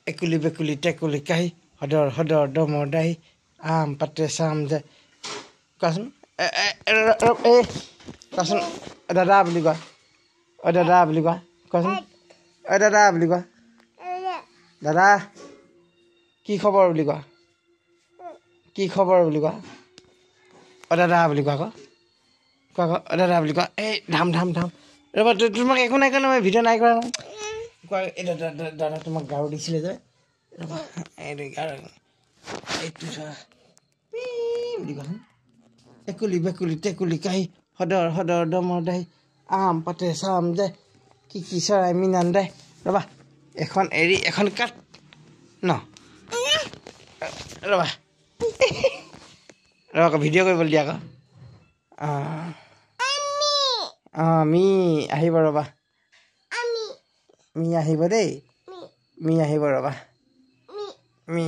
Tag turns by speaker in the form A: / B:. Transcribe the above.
A: একুলি বেকুলি টেকুলি কাহি হদৰ হদৰ দমৰ দাহি আম পাতে চাম যায় কোৱাচোন কোৱাচোন দাদা বুলি কোৱা দাদা বুলি কোৱা কোৱাচোন দাদা বুলি কোৱা দাদা কি খবৰ বুলি কোৱা কি খবৰ বুলি কোৱা দাদা বুলি কোৱা আকৌ কোৱা আকৌ দাদা বুলি কোৱা এই ধাম ধাম ধাম ৰ'বা তোমাক একো নাই কাৰণে মই ভিডিঅ' নাই কৰা নহয় কোৱা এই দাদা তোমাক গাৰু দিছিলে যে ৰ'বা এইটো গাৰু এইটো চোৱা বুলি কোৱাচোন একুলি বেকুলি টেকুলি কাহি হদৰ হদৰ দমৰ দাহি আম পাতে চাম যায় কি কি চৰাই মিনান দাই ৰ'বা এখন এৰি এখন কাট ন ৰ'বা ৰ'বা আকৌ ভিডিঅ' কৰিবলৈ দিয়া আকৌ মি আহিব ৰ'বা মি আহিব দেই মি আহিব ৰ'বা মি